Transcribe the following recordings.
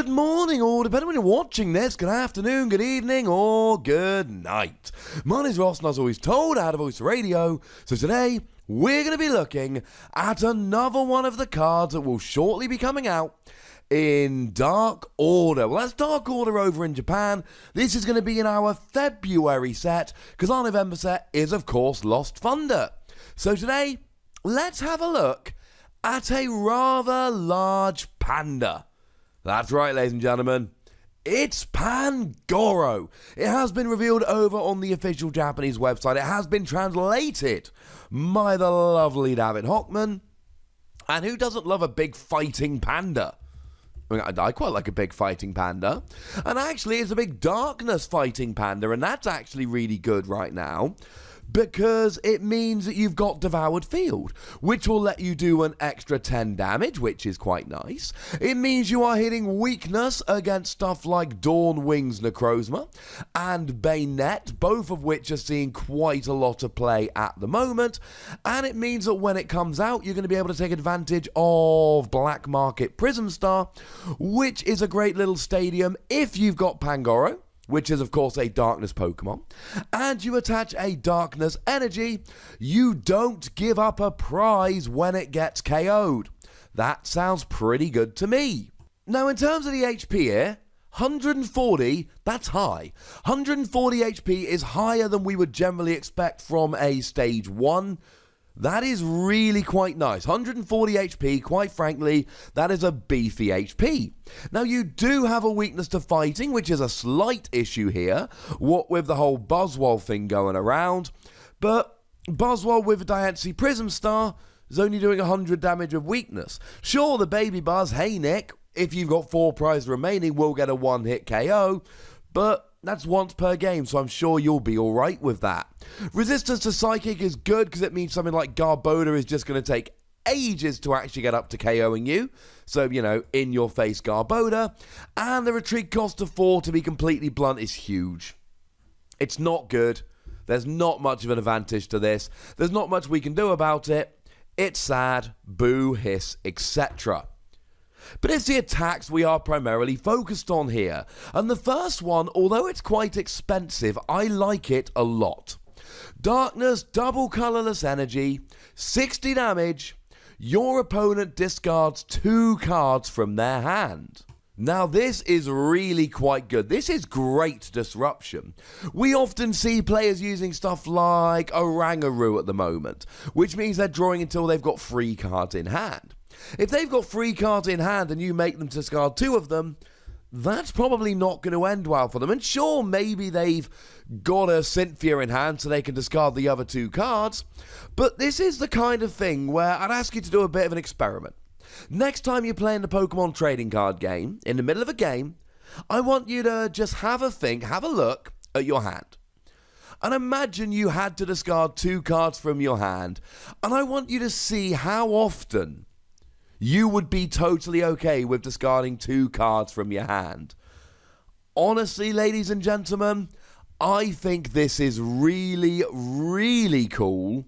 Good morning, or depending on when you're watching this, good afternoon, good evening, or good night. My name's Ross, and as always told, out of Voice Radio. So today, we're going to be looking at another one of the cards that will shortly be coming out in Dark Order. Well, that's Dark Order over in Japan. This is going to be in our February set, because our November set is, of course, Lost Thunder. So today, let's have a look at a rather large panda. That's right, ladies and gentlemen. It's Pangoro. It has been revealed over on the official Japanese website. It has been translated by the lovely David Hochmann. And who doesn't love a big fighting panda? I quite like a big fighting panda. And actually, it's a big darkness fighting panda. And that's actually really good right now, because it means that you've got Devoured Field, which will let you do an extra 10 damage, which is quite nice. It means you are hitting weakness against stuff like Dawn Wings Necrozma and Bayonet, both of which are seeing quite a lot of play at the moment. And it means that when it comes out, you're going to be able to take advantage of Black Market Prism Star, which is a great little stadium if you've got Pangoro, which is, of course, a darkness Pokemon, and you attach a darkness energy, you don't give up a prize when it gets KO'd. That sounds pretty good to me. Now, in terms of the HP here, 140, that's high. 140 HP is higher than we would generally expect from a Stage 1. That is really quite nice. 140 HP, quite frankly, that is a beefy HP. Now, you do have a weakness to fighting, which is a slight issue here, what with the whole Buzzwole thing going around. But Buzzwole with Diancie Prism Star is only doing 100 damage of weakness. Sure, the Baby Buzz, hey Nick, if you've got 4 prizes remaining, will get a one-hit KO, but that's once per game, so I'm sure you'll be alright with that. Resistance to Psychic is good because it means something like Garbodor is just going to take ages to actually get up to KOing you. So, in your face Garbodor. And the retreat cost of 4, to be completely blunt, is huge. It's not good. There's not much of an advantage to this. There's not much we can do about it. It's sad, boo, hiss, etc. But it's the attacks we are primarily focused on here. And the first one, although it's quite expensive, I like it a lot. Darkness, double colorless energy, 60 damage. Your opponent discards 2 cards from their hand. Now, this is really quite good. This is great disruption. We often see players using stuff like Orangaroo at the moment, which means they're drawing until they've got 3 cards in hand. If they've got 3 cards in hand and you make them discard 2 of them, that's probably not going to end well for them. And sure, maybe they've got a Cynthia in hand so they can discard the other 2 cards, but this is the kind of thing where I'd ask you to do a bit of an experiment. Next time you're playing the Pokemon trading card game, in the middle of a game, I want you to just have a look at your hand. And imagine you had to discard 2 cards from your hand, and I want you to see how often you would be totally okay with discarding 2 cards from your hand. Honestly, ladies and gentlemen, I think this is really, really cool.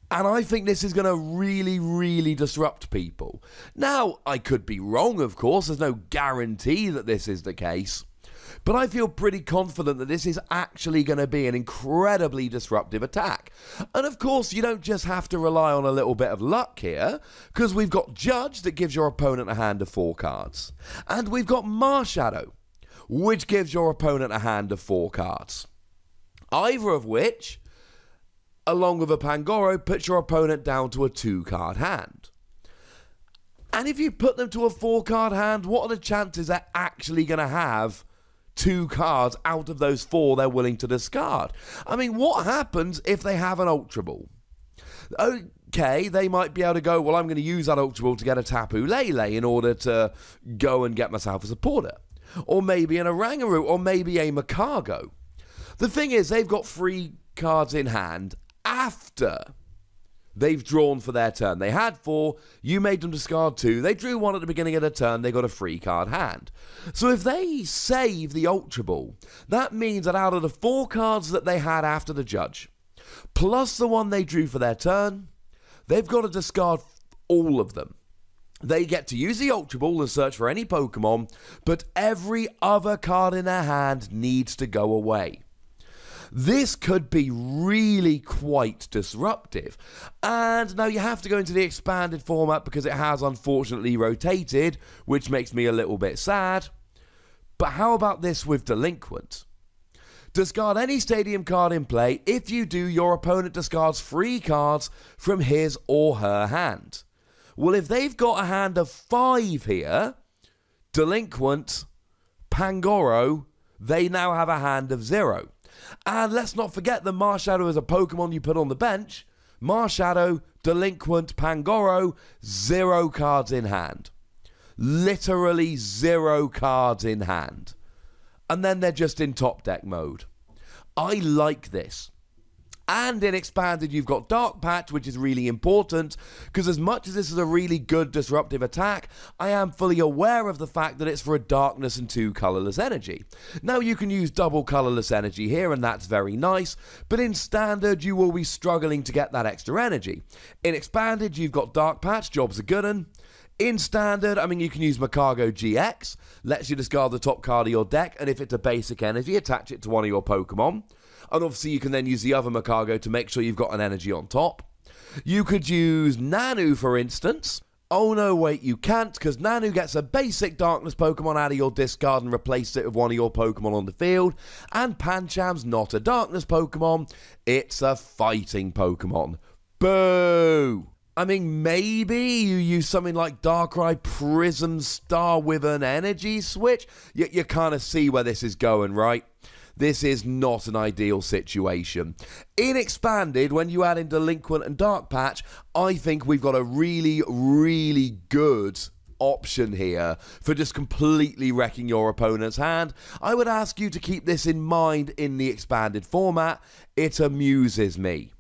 And I think this is going to really, really disrupt people. Now, I could be wrong, of course. There's no guarantee that this is the case. But I feel pretty confident that this is actually going to be an incredibly disruptive attack. And of course, you don't just have to rely on a little bit of luck here, because we've got Judge that gives your opponent a hand of 4 cards. And we've got Marshadow, which gives your opponent a hand of 4 cards. Either of which, along with a Pangoro, puts your opponent down to a 2-card hand. And if you put them to a 4-card hand, what are the chances they're actually going to have 2 cards out of those 4 they're willing to discard? I mean, what happens if they have an Ultra Ball? Okay, they might be able to go, well, I'm going to use that Ultra Ball to get a Tapu Lele in order to go and get myself a supporter. Or maybe an Orangaroo, or maybe a Makago. The thing is, they've got 3 cards in hand after they've drawn for their turn. They had 4, you made them discard 2, they drew 1 at the beginning of the turn, they got a 3-card hand. So if they save the Ultra Ball, that means that out of the 4 cards that they had after the Judge, plus the one they drew for their turn, they've got to discard all of them. They get to use the Ultra Ball and search for any Pokemon, but every other card in their hand needs to go away. This could be really quite disruptive. And now you have to go into the expanded format because it has unfortunately rotated, which makes me a little bit sad. But how about this with Delinquent? Discard any stadium card in play. If you do, your opponent discards 3 cards from his or her hand. Well, if they've got a hand of 5 here, Delinquent, Pangoro, they now have a hand of 0. And let's not forget that Marshadow is a Pokemon you put on the bench. Marshadow, Delinquent, Pangoro, 0 cards in hand. Literally 0 cards in hand. And then they're just in top deck mode. I like this. And in Expanded, you've got Dark Patch, which is really important, because as much as this is a really good disruptive attack, I am fully aware of the fact that it's for a Darkness and 2 colourless energy. Now, you can use double colourless energy here, and that's very nice, but in Standard, you will be struggling to get that extra energy. In Expanded, you've got Dark Patch, job's a good one. In Standard, I mean, you can use Macago GX, lets you discard the top card of your deck, and if it's a basic energy, attach it to one of your Pokemon. And obviously, you can then use the other Macago to make sure you've got an energy on top. You could use Nanu, for instance. Oh no, wait, you can't, because Nanu gets a basic Darkness Pokemon out of your discard and replaces it with one of your Pokemon on the field. And Pancham's not a Darkness Pokemon, it's a fighting Pokemon. Boo! I mean, maybe you use something like Darkrai Prism Star with an energy switch? You kind of see where this is going, right? This is not an ideal situation. In Expanded, when you add in Delinquent and Dark Patch, I think we've got a really, really good option here for just completely wrecking your opponent's hand. I would ask you to keep this in mind in the Expanded format. It amuses me.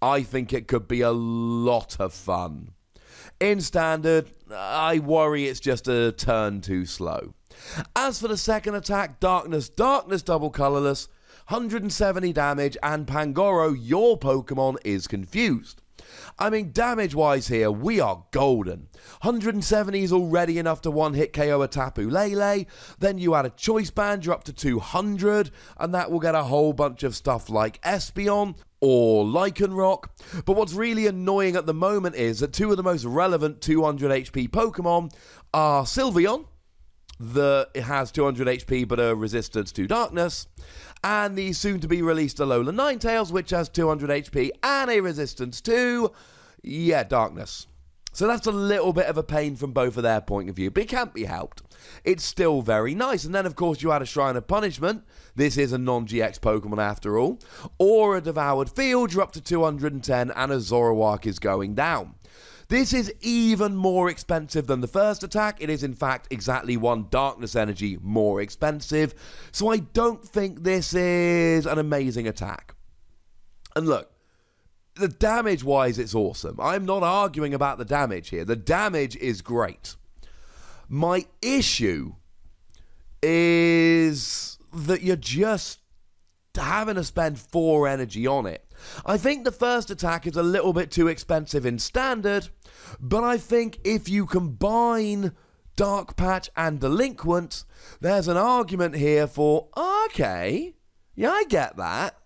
I think it could be a lot of fun. In Standard, I worry it's just a turn too slow. As for the second attack, Darkness double colourless, 170 damage, and Pangoro, your Pokemon, is confused. I mean, damage-wise here, we are golden. 170 is already enough to one-hit KO a Tapu Lele, then you add a Choice Band, you're up to 200, and that will get a whole bunch of stuff like Espeon, or Lycanroc. But what's really annoying at the moment is that 2 of the most relevant 200 HP Pokemon are Sylveon, that has 200 HP but a resistance to darkness, and the soon-to-be released Alola Ninetales, which has 200 HP and a resistance to, darkness. So that's a little bit of a pain from both of their point of view, but it can't be helped. It's still very nice. And then, of course, you add a Shrine of Punishment. This is a non-GX Pokemon after all. Or a Devoured Field, you're up to 210, and a Zoroark is going down. This is even more expensive than the first attack. It is, in fact, exactly 1 Darkness Energy more expensive. So I don't think this is an amazing attack. And look, the damage-wise, it's awesome. I'm not arguing about the damage here. The damage is great. My issue is that you're just having to spend 4 energy on it. I think the first attack is a little bit too expensive in Standard, but I think if you combine Dark Patch and Delinquent, there's an argument here for, okay, yeah, I get that,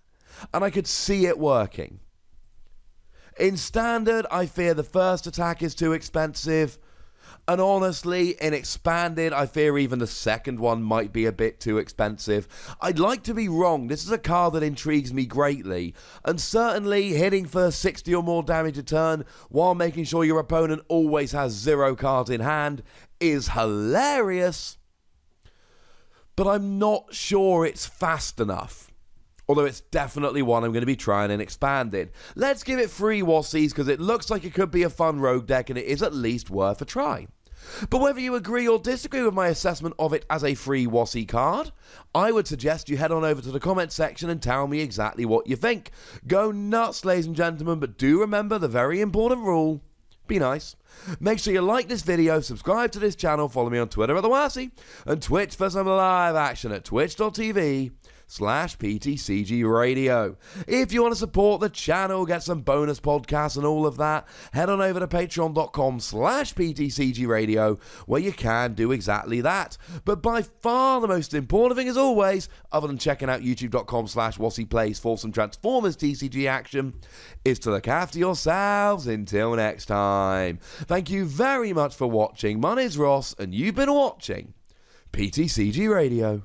and I could see it working. In Standard, I fear the first attack is too expensive, and honestly, in Expanded, I fear even the second one might be a bit too expensive. I'd like to be wrong. This is a card that intrigues me greatly, and certainly hitting for 60 or more damage a turn while making sure your opponent always has 0 cards in hand is hilarious, but I'm not sure it's fast enough. Although it's definitely one I'm going to be trying in Expanded. Let's give it 3 Wassies because it looks like it could be a fun rogue deck and it is at least worth a try. But whether you agree or disagree with my assessment of it as a free Wassie card, I would suggest you head on over to the comment section and tell me exactly what you think. Go nuts, ladies and gentlemen, but do remember the very important rule. Be nice. Make sure you like this video, subscribe to this channel, follow me on Twitter at the Wassie, and Twitch for some live action at twitch.tv/TheWassie. patreon.com/PTCGRadio. If you want to support the channel, get some bonus podcasts and all of that, head on over to patreon.com/PTCGRadio, where you can do exactly that. But by far the most important thing, as always, other than checking out youtube.com/WassiePlays for some Transformers TCG action, is to look after yourselves until next time. Thank you very much for watching. My name's Ross, and you've been watching PTCG Radio.